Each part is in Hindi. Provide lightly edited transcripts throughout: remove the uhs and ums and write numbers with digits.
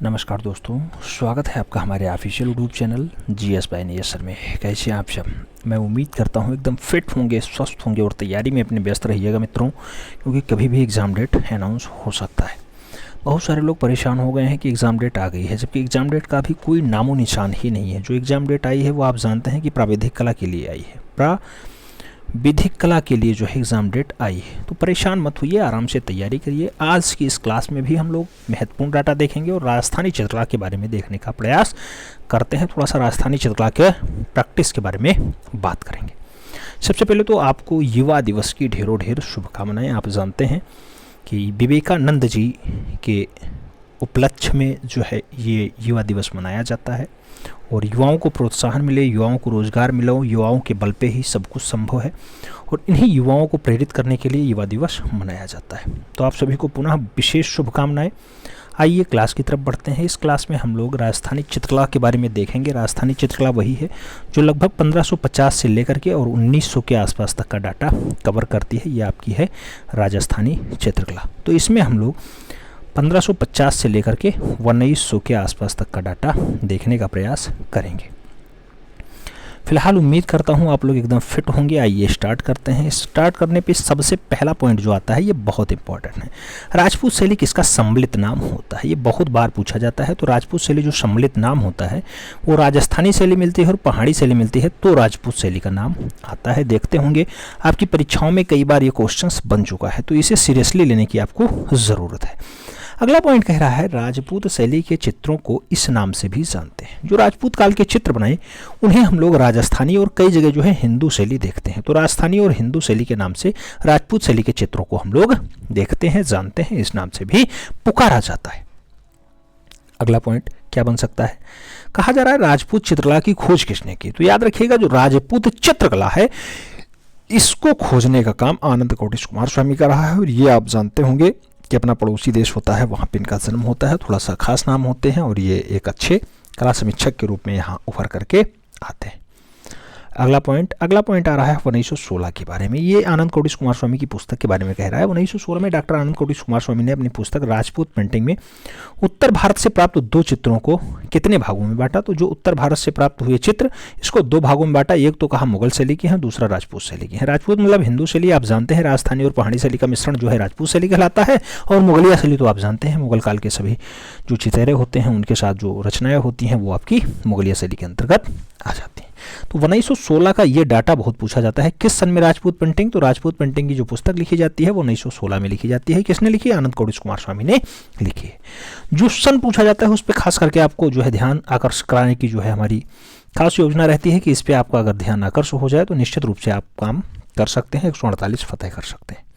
नमस्कार दोस्तों, स्वागत है आपका हमारे official YouTube channel GS by Nesar में। कैसे हैं आप सब? मैं उम्मीद करता हूं एकदम फिट होंगे, स्वस्थ होंगे और तैयारी में अपने व्यस्त रहिएगा मित्रों, क्योंकि कभी भी एग्ज़ाम डेट अनाउंस हो सकता है। बहुत सारे लोग परेशान हो गए हैं कि एग्ज़ाम डेट आ गई है, जबकि एग्ज़ाम डेट का भी कोई नामो निशान ही नहीं है। जो एग्ज़ाम डेट आई है वो आप जानते हैं कि प्राविधिक कला के लिए आई है, विधिक कला के लिए जो है एग्ज़ाम डेट आई है। तो परेशान मत होइए, आराम से तैयारी करिए। आज की इस क्लास में भी हम लोग महत्वपूर्ण डाटा देखेंगे और राजस्थानी चित्रकला के बारे में देखने का प्रयास करते हैं। थोड़ा सा राजस्थानी चित्रकला के प्रैक्टिस के बारे में बात करेंगे। सबसे पहले तो आपको युवा दिवस की ढेरों ढेर शुभकामनाएं। आप जानते हैं कि विवेकानंद जी के उपलक्ष्य में जो है ये युवा दिवस मनाया जाता है और युवाओं को प्रोत्साहन मिले, युवाओं को रोजगार मिले, युवाओं के बल पे ही सब कुछ संभव है और इन्हीं युवाओं को प्रेरित करने के लिए युवा दिवस मनाया जाता है। तो आप सभी को पुनः विशेष शुभकामनाएं। आइए क्लास की तरफ बढ़ते हैं। इस क्लास में हम लोग राजस्थानी चित्रकला के बारे में देखेंगे। राजस्थानी चित्रकला वही है जो लगभग 1550 से लेकर के और 1900 के आसपास तक का डाटा कवर करती है। ये आपकी है राजस्थानी चित्रकला। तो इसमें हम लोग 1550 से लेकर के 1900 के आसपास तक का डाटा देखने का प्रयास करेंगे। फिलहाल उम्मीद करता हूँ आप लोग एकदम फिट होंगे। आइए स्टार्ट करते हैं। स्टार्ट करने पे सबसे पहला पॉइंट जो आता है ये बहुत इंपॉर्टेंट है। राजपूत शैली किसका सम्मिलित नाम होता है? ये बहुत बार पूछा जाता है। तो राजपूत शैली जो सम्मिलित नाम होता है वो राजस्थानी शैली मिलती है और पहाड़ी शैली मिलती है तो राजपूत शैली का नाम आता है। देखते होंगे आपकी परीक्षाओं में कई बार ये क्वेश्चन बन चुका है, तो इसे सीरियसली लेने की आपको ज़रूरत है। अगला पॉइंट कह रहा है राजपूत शैली के चित्रों को इस नाम से भी जानते हैं। जो राजपूत काल के चित्र बनाए उन्हें हम लोग राजस्थानी और कई जगह जो है हिंदू शैली देखते हैं। तो राजस्थानी और हिंदू शैली के नाम से राजपूत शैली के चित्रों को हम लोग देखते हैं, जानते हैं, इस नाम से भी पुकारा जाता है। अगला पॉइंट क्या बन सकता है? कहा जा रहा है राजपूत चित्रकला की खोज किसने की? तो याद रखिएगा जो राजपूत चित्रकला है इसको खोजने का काम आनंद कोटिश कुमार स्वामी का रहा है। और ये आप जानते होंगे कि अपना पड़ोसी देश होता है वहाँ पे इनका जन्म होता है। थोड़ा सा खास नाम होते हैं और ये एक अच्छे कला समीक्षक के रूप में यहाँ उभर करके आते हैं। अगला पॉइंट आ रहा है 1916 के बारे में। ये आनंद कोटिश कुमार स्वामी की पुस्तक के बारे में कह रहा है। 1916 में डॉक्टर आनंद कोटिश कुमार स्वामी ने अपनी पुस्तक राजपूत पेंटिंग में उत्तर भारत से प्राप्त दो चित्रों को कितने भागों में बांटा? तो जो उत्तर भारत से प्राप्त हुए चित्र इसको दो भागों में बांटा। एक तो कहा मुगल शैली के हैं, दूसरा राजपूत शैली के हैं। राजपूत मतलब हिंदू शैली, आप जानते हैं राजस्थानी और पहाड़ी शैली का मिश्रण जो है राजपूत शैली कहलाता है। और मुगलिया शैली तो आप जानते हैं मुगल काल के सभी जो चितहरे होते हैं उनके साथ जो रचनाएं होती हैं वो आपकी मुगलिया शैली के अंतर्गत आ जाती हैं। तो 1916 का ये डाटा बहुत पूछा जाता है। किस सन में राजपूत पेंटिंग? तो राजपूत पेंटिंग की जो पुस्तक लिखी जाती है वो 1916 में लिखी जाती है। किसने लिखी? आनंद कोटिश कुमार स्वामी ने लिखी है। जो सन पूछा जाता है उस पर खास करके आपको जो है ध्यान आकर्षित कराने की जो है हमारी खास योजना रहती है कि इस पर आपका अगर ध्यान आकर्षित हो जाए तो निश्चित रूप से आप काम कर सकते हैं, 148 फतह कर सकते हैं।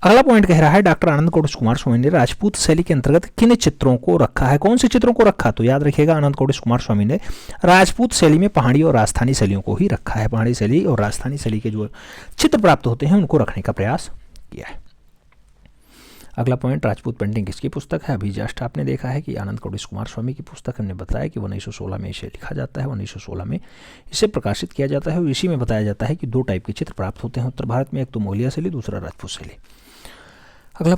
अगला पॉइंट कह रहा है डॉक्टर आनंद कोटिश कुमार स्वामी ने राजपूत शैली के अंतर्गत किन चित्रों को रखा है? कौन से चित्रों को रखा? तो याद रखिएगा आनंद कोटिश कुमार स्वामी ने राजपूत शैली में पहाड़ी और राजस्थानी शैलियों को ही रखा है। पहाड़ी शैली और राजस्थानी शैली के जो चित्र प्राप्त होते हैं उनको रखने का प्रयास किया है। अगला पॉइंट राजपूत पेंटिंग किसकी पुस्तक है? अभी जस्ट आपने देखा है कि आनंद कोटिश कुमार स्वामी की पुस्तक हमने बताया कि 1916 में इसे लिखा जाता है, 1916 में इसे प्रकाशित किया जाता है और इसी में बताया जाता है कि दो टाइप के चित्र प्राप्त होते हैं उत्तर भारत में, एक तो मुगलिया शैली, दूसरा राजपूत शैली। अगला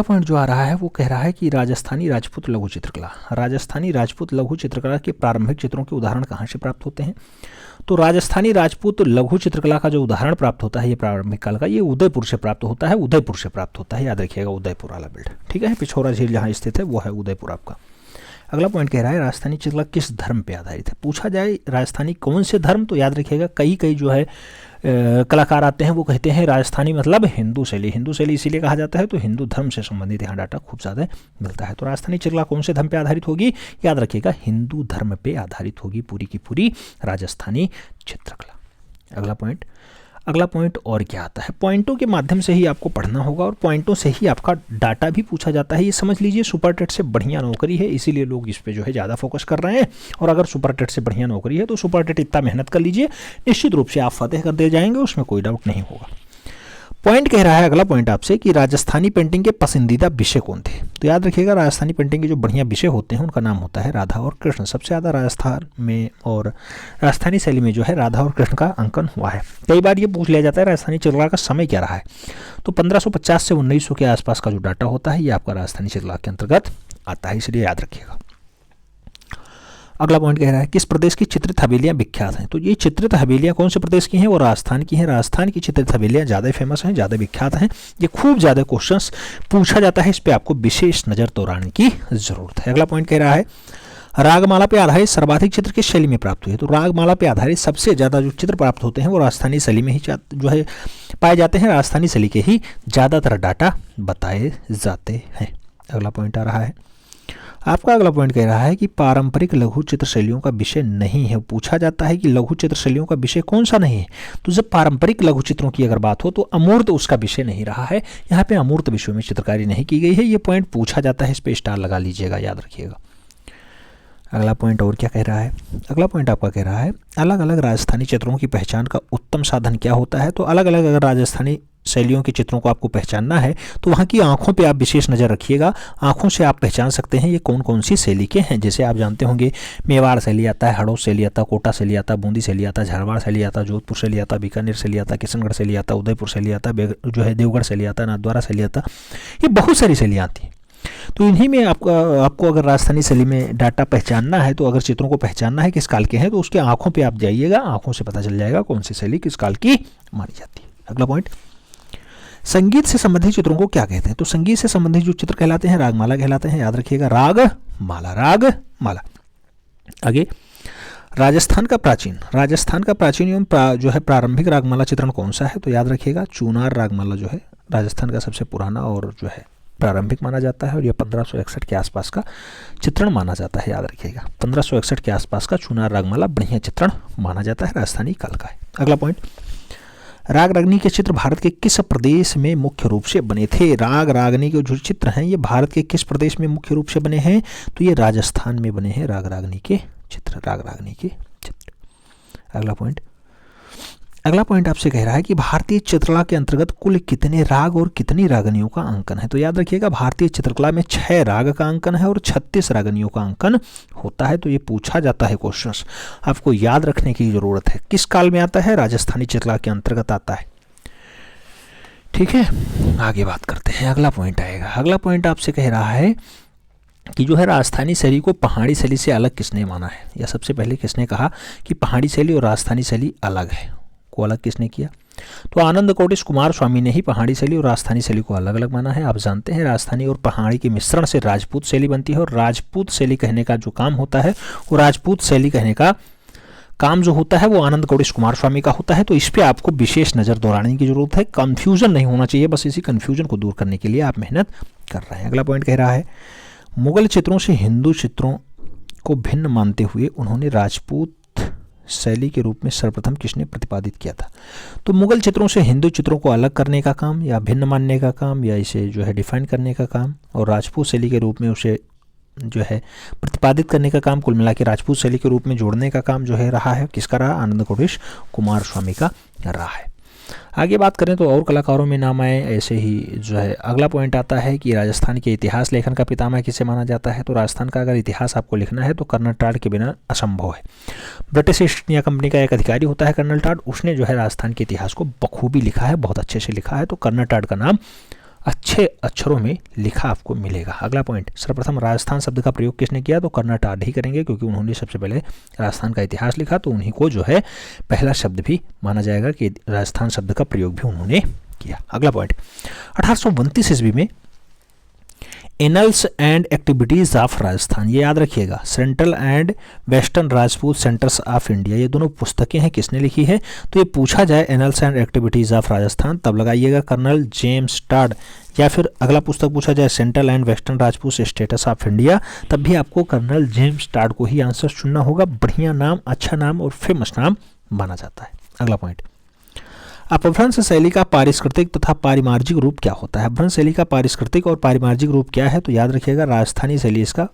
पॉइंट जो आ रहा है वो कह रहा है कि राजस्थानी राजपूत लघु चित्रकला। राजस्थानी राजपूत लघु चित्रकला के प्रारंभिक चित्रों के उदाहरण कहाँ से प्राप्त होते हैं? तो राजस्थानी राजपूत लघु चित्रकला का जो उदाहरण प्राप्त होता है ये प्रारंभिक काल का, ये उदयपुर से प्राप्त होता है। उदयपुर से प्राप्त होता है, याद रखिएगा उदयपुर वाला बेल्ट, ठीक है। पिछोरा झील जहाँ स्थित है वो है उदयपुर आपका। अगला पॉइंट कह रहा है राजस्थानी चित्रकला किस धर्म पे आधारित है? पूछा जाए राजस्थानी कौन से धर्म, तो याद रखिएगा कई जो है कलाकार आते हैं वो कहते हैं राजस्थानी मतलब हिंदू शैली। हिंदू शैली इसीलिए कहा जाता है तो हिंदू धर्म से संबंधित यहाँ डाटा खूब ज़्यादा मिलता है। तो राजस्थानी चित्रकला कौन से धर्म पे आधारित होगी? याद रखिएगा हिंदू धर्म पे आधारित होगी पूरी की पूरी राजस्थानी चित्रकला। अगला पॉइंट और क्या आता है? पॉइंटों के माध्यम से ही आपको पढ़ना होगा और पॉइंटों से ही आपका डाटा भी पूछा जाता है। ये समझ लीजिए सुपर टेट से बढ़िया नौकरी है, इसीलिए लोग इस पे जो है ज़्यादा फोकस कर रहे हैं। और अगर सुपर टेट से बढ़िया नौकरी है तो सुपर टेट इतना मेहनत कर लीजिए, निश्चित रूप से आप फतेह कर दे जाएंगे, उसमें कोई डाउट नहीं होगा। पॉइंट कह रहा है अगला पॉइंट आपसे कि राजस्थानी पेंटिंग के पसंदीदा विषय कौन थे? तो याद रखिएगा राजस्थानी पेंटिंग के जो बढ़िया विषय होते हैं उनका नाम होता है राधा और कृष्ण। सबसे ज़्यादा राजस्थान में और राजस्थानी शैली में जो है राधा और कृष्ण का अंकन हुआ है। कई बार ये पूछ लिया जाता है राजस्थानी चित्रकला का समय क्या रहा है? तो 1550 से 1900 के आसपास का जो डाटा होता है ये आपका राजस्थानी चित्रकला के अंतर्गत आता है, इसलिए याद रखिएगा। अगला पॉइंट कह रहा है किस प्रदेश की चित्रित हवेलियां विख्यात हैं। तो ये चित्रित हवेलियां कौन से प्रदेश की हैं, वो राजस्थान की हैं। राजस्थान की चित्रित हवेलियां ज़्यादा फेमस हैं, ज़्यादा विख्यात हैं। ये खूब ज़्यादा क्वेश्चंस पूछा जाता है, इस पर आपको विशेष नज़र दौड़ाने की जरूरत है। अगला पॉइंट कह रहा है रागमाला पे आधारित सर्वाधिक चित्र किस शैली में प्राप्त हुए। तो रागमाला पे आधारित सबसे ज़्यादा जो चित्र प्राप्त होते हैं वो राजस्थानी शैली में ही जो है पाए जाते हैं। राजस्थानी शैली के ही ज़्यादातर डाटा बताए जाते हैं। अगला पॉइंट आ रहा है आपका, अगला पॉइंट कह रहा है कि पारंपरिक लघु चित्र शैलियों का विषय नहीं है। पूछा जाता है कि लघु चित्र शैलियों का विषय कौन सा नहीं है। तो जब पारंपरिक लघु चित्रों की अगर बात हो तो अमूर्त उसका विषय नहीं रहा है। यहाँ पे अमूर्त विषयों में चित्रकारी नहीं की गई है। ये पॉइंट पूछा जाता है, इस पर स्टार लगा लीजिएगा, याद रखिएगा। अगला पॉइंट और क्या कह रहा है, अगला पॉइंट आपका कह रहा है अलग अलग राजस्थानी चित्रों की पहचान का उत्तम साधन क्या होता है। तो अलग अलग अगर राजस्थानी शैलियों के चित्रों को आपको पहचानना है तो वहाँ की आंखों पे आप विशेष नज़र रखिएगा। आंखों से आप पहचान सकते हैं ये कौन कौन सी शैली के हैं। जैसे आप जानते होंगे मेवाड़ शैली आता है, हड़ौत शैली आता, कोटा शैली आता, बूंदी शैली आता, झारवाड़ शैली आता, जोधपुर शैली आता, बीकानेर शैली आता, किशनगढ़ शैली आता, उदयपुर शैली आता, जो है देवगढ़ शैली आता, नाथद्वारा शैली आता। ये बहुत सारी शैलियाँ आती हैं। तो इन्हीं में आपको अगर राजस्थानी शैली में डाटा पहचानना है, तो अगर चित्रों को पहचानना है किस काल के हैं, तो उसके आंखों पे आप जाइएगा, आंखों से पता चल जाएगा कौन सी शैली किस काल की मानी जाती है। अगला पॉइंट संगीत से संबंधित चित्रों को क्या कहते हैं। तो संगीत से संबंधित जो चित्र कहलाते हैं रागमाला कहलाते हैं, याद रखिएगा। रागमाला। आगे राजस्थान का प्राचीन एवं जो है प्रारंभिक रागमाला चित्रण कौन सा है। तो याद रखिएगा चूनार रागमाला जो है राजस्थान का सबसे पुराना और जो है प्रारंभिक माना जाता है, और यह 1561 के आसपास का चित्रण माना जाता है, याद रखिएगा। 1561 के आसपास का चूनार रागमाला बढ़िया चित्रण माना जाता है, राजस्थानी काल का है। अगला पॉइंट राग रागनी के चित्र भारत के किस प्रदेश में मुख्य रूप से बने थे। राग रागनी के जो चित्र हैं ये भारत के किस प्रदेश में मुख्य रूप से बने हैं। तो ये राजस्थान में बने हैं राग रागनी के चित्र। अगला पॉइंट आपसे कह रहा है कि भारतीय चित्रकला के अंतर्गत कुल कितने राग और कितनी रागनियों का अंकन है। तो याद रखिएगा भारतीय चित्रकला में 6 राग का अंकन है और 36 रागनियों का अंकन होता है। तो ये पूछा जाता है क्वेश्चंस, आपको याद रखने की जरूरत है। किस काल में आता है, राजस्थानी चित्रकला के अंतर्गत आता है। ठीक है, आगे बात करते हैं। अगला पॉइंट आएगा, अगला पॉइंट आपसे कह रहा है कि जो है राजस्थानी शैली को पहाड़ी शैली से अलग किसने माना है, या सबसे पहले किसने कहा कि पहाड़ी शैली और राजस्थानी शैली अलग है, को अलग किसने किया। तो आनंद कोटिश कुमार स्वामी ने ही पहाड़ी शैली और राजस्थानी शैली को अलग अलग माना है। आप जानते हैं राजस्थानी और पहाड़ी के मिश्रण से राजपूत शैली बनती है, और राजपूत शैली कहने का जो काम होता है वो राजपूत शैली कहने का काम जो होता है वो आनंद कोटिश कुमार स्वामी का होता है। तो इस पर आपको विशेष नज़र दौड़ाने की जरूरत है, कंफ्यूजन नहीं होना चाहिए, बस इसी कंफ्यूजन को दूर करने के लिए आप मेहनत कर रहे हैं। अगला पॉइंट कह रहा है मुगल चित्रों से हिंदू चित्रों को भिन्न मानते हुए उन्होंने राजपूत शैली के रूप में सर्वप्रथम किसने प्रतिपादित किया था। तो मुगल चित्रों से हिंदू चित्रों को अलग करने का काम, या भिन्न मानने का काम, या इसे जो है डिफाइन करने का काम, और राजपूत शैली के रूप में उसे जो है प्रतिपादित करने का काम, कुल मिला के राजपूत शैली के रूप में जोड़ने का काम जो है रहा है किसका रहा, आनंद कोटिश कुमार स्वामी का रहा है। आगे बात करें तो और कलाकारों में नाम आए ऐसे ही जो है अगला पॉइंट आता है कि राजस्थान के इतिहास लेखन का पितामह किसे माना जाता है। तो राजस्थान का अगर इतिहास आपको लिखना है तो कर्नल टाड के बिना असंभव है। ब्रिटिश ईस्ट इंडिया कंपनी का एक अधिकारी होता है कर्नल टाड, उसने जो है राजस्थान के इतिहास को बखूबी लिखा है, बहुत अच्छे से लिखा है। तो कर्नल टाड का नाम अच्छे अक्षरों में लिखा आपको मिलेगा। अगला पॉइंट सर्वप्रथम राजस्थान शब्द का प्रयोग किसने किया। तो कर्नल टाड ही करेंगे, क्योंकि उन्होंने सबसे पहले राजस्थान का इतिहास लिखा, तो उन्हीं को जो है पहला शब्द भी माना जाएगा कि राजस्थान शब्द का प्रयोग भी उन्होंने किया। अगला पॉइंट 1832 ईस्वी में annuls and activities of Rajasthan, ये याद रखिएगा, central and western Rajput centres of India, ये दोनों पुस्तकें हैं, किसने लिखी है। तो ये पूछा जाए annuls and activities of Rajasthan, तब लगाइएगा कर्नल जेम्स टाड, या फिर अगला पुस्तक पूछा जाए central and western Rajput status of India, तब भी आपको कर्नल जेम्स टाड को ही आंसर चुनना होगा। बढ़िया नाम, अच्छा नाम और फेमस नाम माना जाता है। अगला पॉइंट अपभ्रंश शैली का पारिस्कृतिक तथा पारिमार्जिक रूप क्या होता है। अपभ्रंश शैली का पारिस्कृतिक और पारिमार्जिक रूप क्या है। तो याद रखिएगा राजस्थानी शैली इसका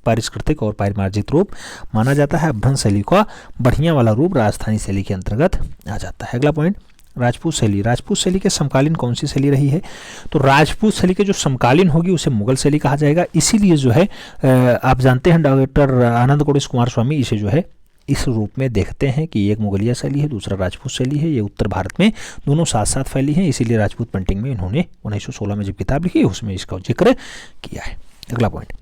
पारिस्कृतिक और पारिमार्जिक रूप माना जाता है। अपभ्रंश शैली का बढ़िया वाला रूप राजस्थानी शैली के अंतर्गत आ जाता है। अगला पॉइंट राजपूत शैली, राजपूत शैली के समकालीन कौन सी शैली रही है। तो राजपूत शैली के जो समकालीन होगी उसे मुगल शैली कहा जाएगा। इसीलिए जो है आप जानते हैं डॉक्टर आनंद कोटिश कुमार स्वामी इसे जो है इस रूप में देखते हैं कि एक मुगलिया शैली है, दूसरा राजपूत शैली है, ये उत्तर भारत में दोनों साथ साथ फैली हैं। इसीलिए राजपूत पेंटिंग में इन्होंने 1916 में जब किताब लिखी उसमें इसका जिक्र किया है। अगला पॉइंट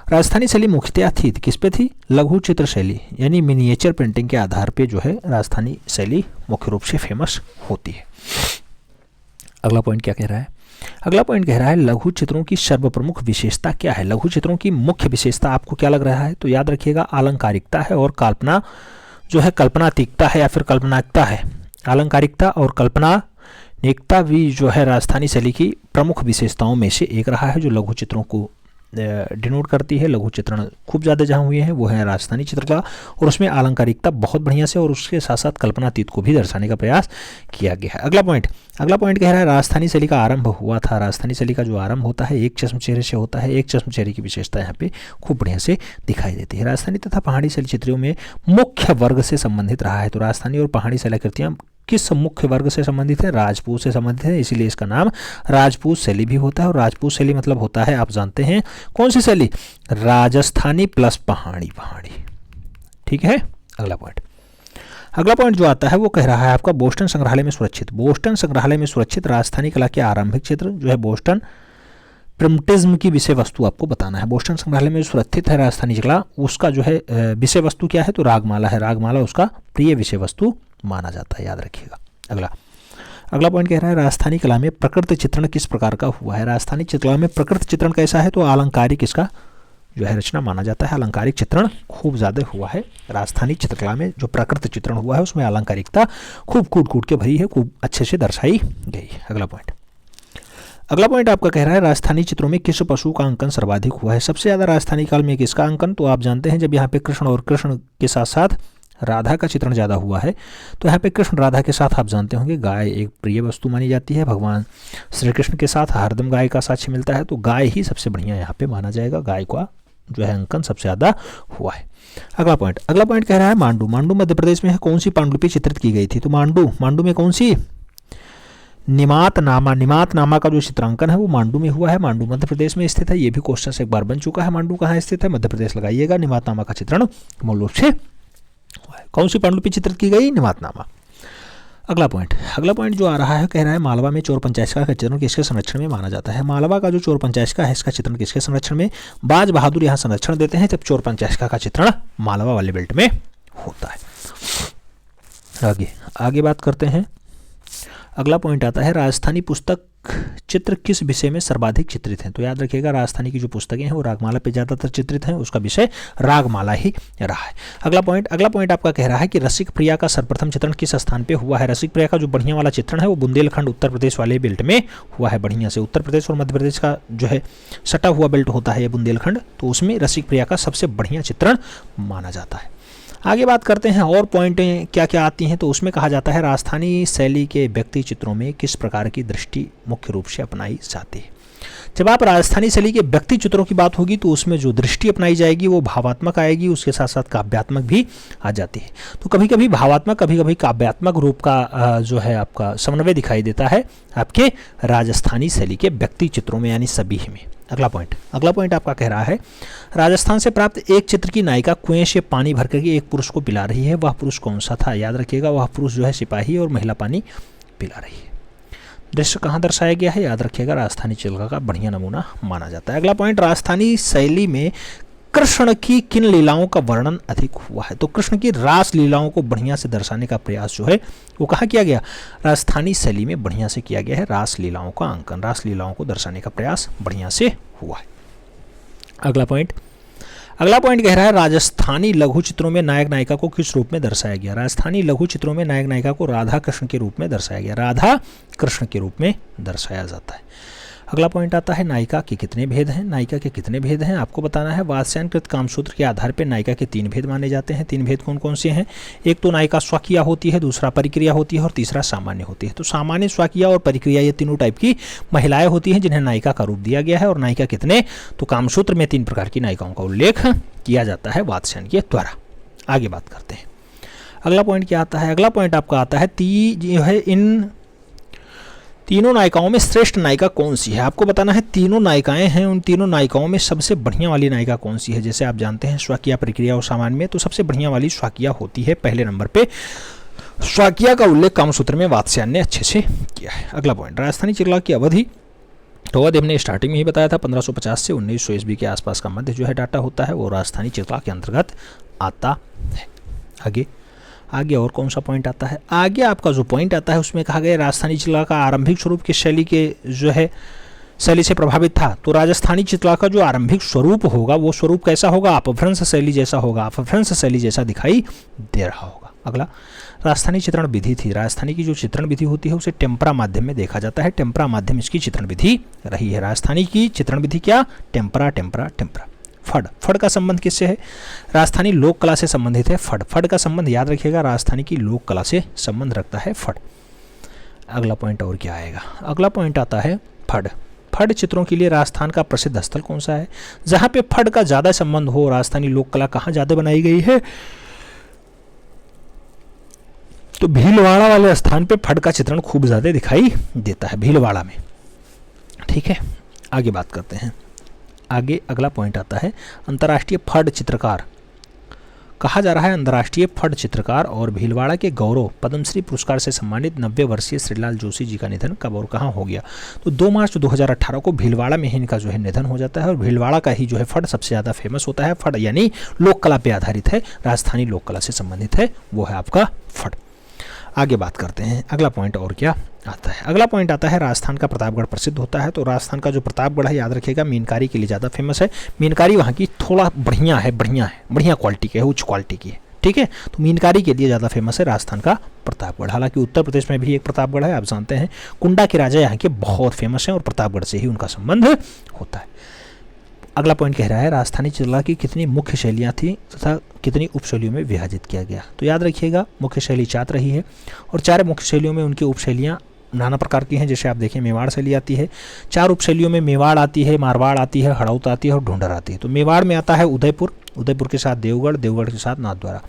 राजस्थानी शैली मुख्यतः थी किस पे थी? लघु चित्र शैली यानी मिनिएचर पेंटिंग के आधार पे जो है राजस्थानी शैली मुख्य रूप से फेमस होती है। अगला पॉइंट क्या कह रहा है? अगला पॉइंट कह रहा है लघु चित्रों की सर्वप्रमुख विशेषता क्या है? लघु चित्रों की मुख्य विशेषता आपको क्या लग रहा है? तो याद रखिएगा अलंकारिकता है और कल्पना जो है कल्पनातीकता है या फिर कल्पनाकता है। अलंकारिकता और कल्पनानेकता भी जो है राजस्थानी शैली की प्रमुख विशेषताओं में से एक रहा है जो लघु चित्रों को डिनोट करती है। लघु चित्रण खूब ज़्यादा जहाँ हुए हैं वो है राजस्थानी चित्रकला और उसमें अलंकारिकता बहुत बढ़िया से और उसके साथ साथ कल्पनातीत को भी दर्शाने का प्रयास किया गया है। अगला पॉइंट कह रहा है राजस्थानी शैली का आरंभ हुआ था। राजस्थानी शैली का जो आरंभ होता है एक चश्मचेहरे से होता है। एक चश्मचेहरे की विशेषता यहाँ पे खूब बढ़िया से दिखाई देती है। राजस्थानी तथा पहाड़ी शैली चित्रों में मुख्य वर्ग से संबंधित रहा है। तो राजस्थानी और पहाड़ी शैलाकृतियाँ किस मुख्य वर्ग से संबंधित है? राजपूत से संबंधित है, इसीलिए इसका नाम राजपूत शैली भी होता है। और राजपूत शैली मतलब होता है, आप जानते हैं कौन सी शैली? राजस्थानी प्लस पहाड़ी। ठीक है। अगला पॉइंट जो आता है वो कह रहा है आपका बोस्टन संग्रहालय में सुरक्षित। बोस्टन संग्रहालय में सुरक्षित राजस्थानी कला के आरंभिक चित्र जो है बोस्टन प्रिमिटिज्म की विषय वस्तु आपको बताना है। बोस्टन संग्रहालय में सुरक्षित है राजस्थानी कला, उसका जो है विषय वस्तु क्या है? तो रागमाला है। रागमाला उसका प्रिय विषय वस्तु माना जाता है, याद रखिएगा। अगला पॉइंट कह रहा है राजस्थानी कला में प्रकृति चित्रण किस प्रकार का हुआ है? राजस्थानी चित्रकला में प्रकृति चित्रण कैसा है? तो अलंकारिक इसका जो है रचना माना जाता है। अलंकारिक चित्रण खूब ज़्यादा हुआ है राजस्थानी चित्रकला में। जो प्रकृति चित्रण हुआ है उसमें अलंकारिकता खूब कूट के भरी है, खूब अच्छे से दर्शाई गई। अगला पॉइंट आपका कह रहा है राजस्थानी चित्रों में किस पशु का अंकन सर्वाधिक हुआ है? सबसे ज़्यादा राजस्थानी काल में किसका अंकन? तो आप जानते हैं जब यहाँ पे कृष्ण और कृष्ण के साथ साथ राधा का चित्रण ज़्यादा हुआ है, तो यहाँ पे कृष्ण राधा के साथ आप जानते होंगे गाय एक प्रिय वस्तु मानी जाती है। भगवान श्री कृष्ण के साथ हरदम गाय का साक्ष्य मिलता है, तो गाय ही सबसे बढ़िया यहाँ पे माना जाएगा। गाय का जो है अंकन सबसे ज़्यादा हुआ है। अगला पॉइंट कह रहा है मांडू। मांडू मध्य प्रदेश में है। कौन सी पांडुलिपि चित्रित की गई थी? तो मांडू में कौन सी? निमातनामा का जो चित्रांकन है वो मांडू में हुआ है। मांडू मध्य प्रदेश में स्थित है। ये भी क्वेश्चन से एक बार बन चुका है। मांडू कहाँ स्थित है? मध्य प्रदेश लगाइएगा। निमातनामा का चित्रण मूल रूप से कौन सी पांडुलिपि चित्रित की गई? निमातनामा। अगला पॉइंट जो आ रहा है कह रहा है मालवा में चोर पंचायत का चित्रण किसके संरक्षण में माना जाता है? मालवा का जो चोर पंचायत है इसका चित्रण किसके संरक्षण में? बाज बहादुर यहाँ संरक्षण देते हैं जब चोर पंचायत का चित्रण मालवा वाले बेल्ट में होता है। आगे बात करते हैं। अगला पॉइंट आता है राजस्थानी पुस्तक चित्र किस विषय में सर्वाधिक चित्रित हैं? तो याद रखिएगा राजस्थानी की जो पुस्तकें हैं वो रागमाला पे ज़्यादातर चित्रित हैं, उसका विषय रागमाला ही रहा है। अगला पॉइंट आपका कह रहा है कि रसिक प्रिया का सर्वप्रथम चित्रण किस स्थान पे हुआ है? रसिक प्रिया का जो बढ़िया वाला चित्रण है वो बुंदेलखंड उत्तर प्रदेश वाले बेल्ट में हुआ है। बढ़िया से उत्तर प्रदेश और मध्य प्रदेश का जो है सटा हुआ बेल्ट होता है ये बुंदेलखंड, तो उसमें रसिक प्रिया का सबसे बढ़िया चित्रण माना जाता है। आगे बात करते हैं और पॉइंटें क्या क्या आती हैं। तो उसमें कहा जाता है राजस्थानी शैली के व्यक्ति चित्रों में किस प्रकार की दृष्टि मुख्य रूप से अपनाई जाती है? जब आप राजस्थानी शैली के व्यक्ति चित्रों की बात होगी तो उसमें जो दृष्टि अपनाई जाएगी वो भावात्मक आएगी, उसके साथ साथ काव्यात्मक भी आ जाती है। तो कभी कभी भावात्मक कभी कभी काव्यात्मक रूप का जो है आपका समन्वय दिखाई देता है आपके राजस्थानी शैली के व्यक्ति चित्रों में, यानी सभी में। अगला पॉइंट आपका कह रहा है राजस्थान से प्राप्त एक चित्र की नायिका कुएं से पानी भर करके एक पुरुष को पिला रही है। वह पुरुष कौन सा था? याद रखिएगा वह पुरुष जो है सिपाही और महिला पानी पिला रही है। दृश्य कहाँ दर्शाया गया है? याद रखिएगा राजस्थानी चित्रकला का बढ़िया नमूना माना जाता है। अगला पॉइंट राजस्थानी शैली में कृष्ण की किन लीलाओं का वर्णन अधिक हुआ है? तो कृष्ण की रास लीलाओं को बढ़िया से दर्शाने का प्रयास जो है वो कहाँ किया गया? राजस्थानी शैली में बढ़िया से किया गया है। रास लीलाओं का अंकन, रास लीलाओं को दर्शाने का प्रयास बढ़िया से हुआ है। अगला पॉइंट कह रहा है राजस्थानी लघु चित्रों में नायक नायिका को किस रूप में दर्शाया गया? राजस्थानी लघु चित्रों में नायक नायिका को राधा कृष्ण के रूप में दर्शाया गया। राधा कृष्ण के रूप में दर्शाया जाता है। अगला पॉइंट आता है नायिका के कितने भेद हैं? नायिका के कितने भेद हैं आपको बताना है। वात्स्यायनकृत कामसूत्र के आधार पर नायिका के 3 भेद माने जाते हैं। 3 भेद कौन कौन से हैं? एक तो नायिका स्वकीय होती है, दूसरा परिक्रिया होती है और तीसरा सामान्य होती है। तो सामान्य, स्वकीय और परिक्रिया ये तीनों टाइप की महिलाएं होती हैं जिन्हें नायिका का रूप दिया गया है। और नायिका कितने? तो कामसूत्र में 3 प्रकार की नायिकाओं का उल्लेख किया जाता है वात्स्यायन के द्वारा। आगे बात करते हैं। अगला पॉइंट क्या आता है? अगला पॉइंट आपका आता है जो है इन तीनों नायिकाओं में श्रेष्ठ नायिका कौन सी है? आपको बताना है। तीनों नायिकाएं हैं, उन तीनों नायिकाओं में सबसे बढ़िया वाली नायिका कौन सी है? जैसे आप जानते हैं स्वकीय, प्रक्रिया और सामान्य में, तो सबसे बढ़िया वाली स्वकीय होती है। पहले नंबर पे स्वकीय का उल्लेख कामसूत्र में वात्स्यायन ने अच्छे से किया है। अगला पॉइंट राजस्थानी चित्रकला की अवधि तो वह हमने स्टार्टिंग में ही बताया था 1550 से 1900 ईस्वी के आसपास का मध्य जो है डाटा होता है वो राजस्थानी चित्रकला के अंतर्गत आता है। आगे और कौन सा पॉइंट आता है? आगे आपका जो पॉइंट आता है उसमें कहा गया राजस्थानी चित्रकला का आरंभिक स्वरूप किस शैली के जो है शैली से प्रभावित था। तो राजस्थानी चित्रकला का जो आरंभिक स्वरूप होगा वो स्वरूप कैसा होगा? अपभ्रंश शैली जैसा होगा, अपभ्रंश शैली जैसा दिखाई दे रहा होगा। अगला राजस्थानी चित्रण विधि थी। राजस्थानी की जो चित्रण विधि होती है उसे टेम्परा माध्यम में देखा जाता है। टेम्परा माध्यम इसकी चित्रण विधि रही है। राजस्थानी की चित्रण विधि क्या? Tempera tempera tempera. फड़ का संबंध किससे है? राजस्थानी लोक कला से संबंधित है। फड़ का संबंध याद रखिएगा, राजस्थानी की लोक कला से संबंध रखता है फड़। अगला पॉइंट और क्या आएगा? अगला पॉइंट आता है फड़ चित्रों के लिए राजस्थान का प्रसिद्ध स्थल कौन सा है? जहां पे फड़ का ज्यादा संबंध हो, राजस्थानी लोक कला कहाँ ज्यादा बनाई गई है? तो भीलवाड़ा वाले स्थान पे फड़ का चित्रण खूब ज्यादा दिखाई देता है, भीलवाड़ा में। ठीक है, आगे बात करते हैं। आगे अगला पॉइंट आता है अंतर्राष्ट्रीय फड़ चित्रकार। कहा जा रहा है अंतर्राष्ट्रीय फड़ चित्रकार और भीलवाड़ा के गौरव पद्मश्री पुरस्कार से सम्मानित 90 वर्षीय श्रीलाल जोशी जी का निधन कब और कहाँ हो गया? तो 2 मार्च 2018 को भीलवाड़ा में ही इनका जो है निधन हो जाता है। और भीलवाड़ा का ही जो है फड़ सबसे ज़्यादा फेमस होता है। फड़ यानी लोक कला पे आधारित है, राजस्थानी लोक कला से संबंधित है, वो है आपका फड़। आगे बात करते हैं अगला पॉइंट और क्या आता है। अगला पॉइंट आता है राजस्थान का प्रतापगढ़ प्रसिद्ध होता है। तो राजस्थान का जो प्रतापगढ़ है याद रखिएगा मीनकारी के लिए ज़्यादा फेमस है। मीनकारी वहाँ की थोड़ा बढ़िया क्वालिटी की है, उच्च क्वालिटी की है। ठीक है, तो मीनकारी के लिए ज़्यादा फेमस है राजस्थान का प्रतापगढ़। हालांकि उत्तर प्रदेश में भी एक प्रतापगढ़ है, आप जानते हैं। कुंडा के राजा यहाँ के बहुत फेमस हैं और प्रतापगढ़ से ही उनका संबंध होता है। अगला पॉइंट कह रहा है राजस्थानी चित्रकला की कितनी मुख्य शैलियाँ थी तथा कितनी उपशैलियों में विभाजित किया गया। तो याद रखिएगा मुख्य शैली 4 रही है और 4 मुख्य शैलियों में उनकी उपशैलियाँ नाना प्रकार की हैं। जैसे आप देखें मेवाड़ शैली आती है, 4 उपशैलियों में मेवाड़ आती है, मारवाड़ आती है, हड़ौत आती है और ढूंढर आती है। तो मेवाड़ में आता है उदयपुर, उदयपुर के साथ देवगढ़, देवगढ़ के साथ नाथद्वारा।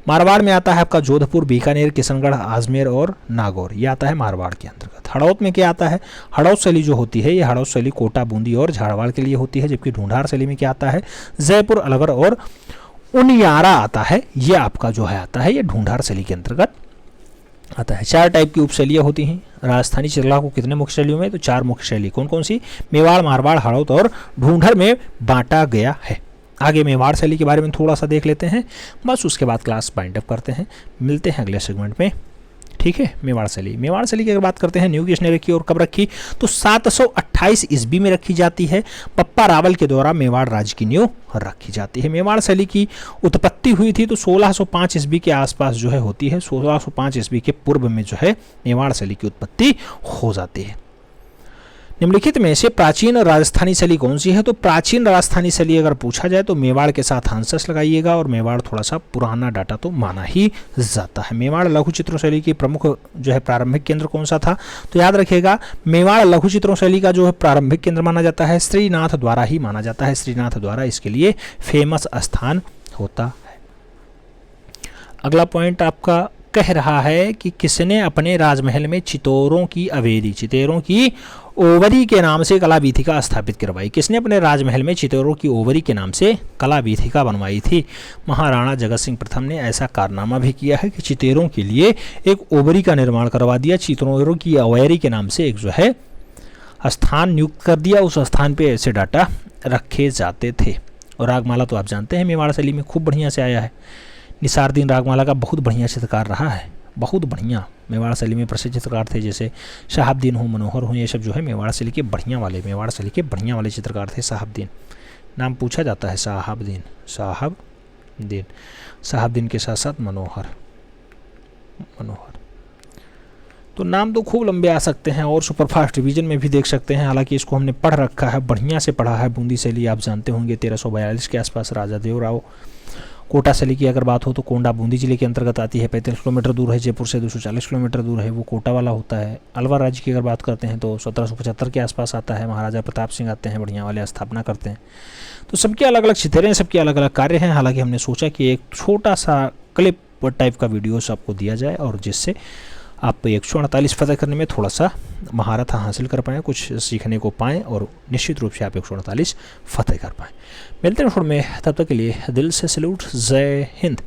मारवाड़ में आता है आपका जोधपुर, बीकानेर, किशनगढ़, आजमेर और नागौर, ये आता है मारवाड़ के अंतर्गत। हड़ौत में क्या आता है? हड़ौत शैली जो होती है ये हड़ौत शैली कोटा, बूंदी और झाड़वाड़ के लिए होती है। जबकि ढूंढार शैली में क्या आता है? जयपुर, अलवर और उनियारा आता है। ये आपका जो है आता है ये ढूंढार शैली के अंतर्गत आता है। 4 टाइप की उपशैलियाँ होती हैं राजस्थानी चित्रकला को कितने मुख्य शैलियों में? तो 4 मुख्य शैली कौन कौन सी? मेवाड़, मारवाड़, हड़ौत और ढूंढर में बांटा गया है। आगे मेवाड़ शैली के बारे में थोड़ा सा देख लेते हैं, बस उसके बाद क्लास वाइंड अप करते हैं। मिलते हैं अगले सेगमेंट में। ठीक है, मेवाड़ शैली की अगर बात करते हैं न्यू किसने रखी और कब रखी? तो 728 ईस्वी में रखी जाती है। पप्पा रावल के द्वारा मेवाड़ राज्य की नींव रखी जाती है। मेवाड़ शैली की उत्पत्ति हुई थी तो 1605 ईस्वी के आसपास जो है होती है। 1605 ईस्वी के पूर्व में जो है मेवाड़ शैली की उत्पत्ति हो जाती है। निम्नलिखित में से प्राचीन राजस्थानी शैली कौन सी है? तो प्राचीन राजस्थानी शैली अगर पूछा जाए तो मेवाड़ के साथ हंसस लगाइएगा और मेवाड़ थोड़ा सा पुराना डाटा तो माना ही जाता है। मेवाड़ लघु चित्रों शैली की प्रमुख जो है प्रारंभिक केंद्र कौन सा था? तो याद रखिएगा मेवाड़ लघु चित्रों शैली का जो है प्रारंभिक केंद्र माना जाता है श्रीनाथ द्वारा ही माना जाता है। श्रीनाथ द्वारा इसके लिए फेमस स्थान होता है। अगला पॉइंट आपका कह रहा है कि किसने अपने राजमहल में चितौरों की ओवरी के नाम से कला वीथिका स्थापित करवाई? किसने अपने राजमहल में चितौरों की ओवरी के नाम से कला वीथिका बनवाई थी? महाराणा जगत सिंह प्रथम ने ऐसा कारनामा भी किया है कि चितौरों के लिए एक ओवरी का निर्माण करवा दिया। चितौरों की ओवरी के नाम से एक जो है स्थान नियुक्त कर दिया, उस स्थान पे ऐसे डाटा रखे जाते थे। और रागमाला तो आप जानते हैं मेवाड़ शैली में खूब बढ़िया से आया है। निसारदीन रागमाला का बहुत बढ़िया चित्रकार रहा है, बहुत बढ़िया। मेवाड़ शैली में प्रसिद्ध चित्रकार थे जैसे शहाबुद्दीन हो, मनोहर हो, ये सब जो है मेवाड़ शैली के बढ़िया वाले चित्रकार थे। शहाबुद्दीन नाम पूछा जाता है, शहाबुद्दीन के साथ साथ मनोहर। तो नाम तो खूब लंबे आ सकते हैं और सुपरफास्ट रिवीजन में भी देख सकते हैं। हालांकि इसको हमने पढ़ रखा है, बढ़िया से पढ़ा है। बूंदी शैली आप जानते होंगे 1342 के आसपास राजा देवराव। कोटा शैली की अगर बात हो तो कोंडा बूंदी जिले के अंतर्गत आती है, 35 किलोमीटर दूर है जयपुर से, 240 किलोमीटर दूर है, वो कोटा वाला होता है। अलवर राज्य की अगर बात करते हैं तो 1775 के आसपास आता है। महाराजा प्रताप सिंह आते हैं, बढ़िया वाले स्थापना करते हैं। तो सबके अलग अलग क्षेत्र हैं, सबके अलग अलग कार्य हैं। हालांकि हमने सोचा कि एक छोटा सा क्लिप टाइप का वीडियो आपको दिया जाए और जिससे आप 148 फतह करने में थोड़ा सा महारत हासिल कर पाएँ, कुछ सीखने को पाएँ और निश्चित रूप से आप 148 फतह कर पाएँ। मिलते हैं में, तब तक के लिए दिल से सैल्यूट। जय हिंद।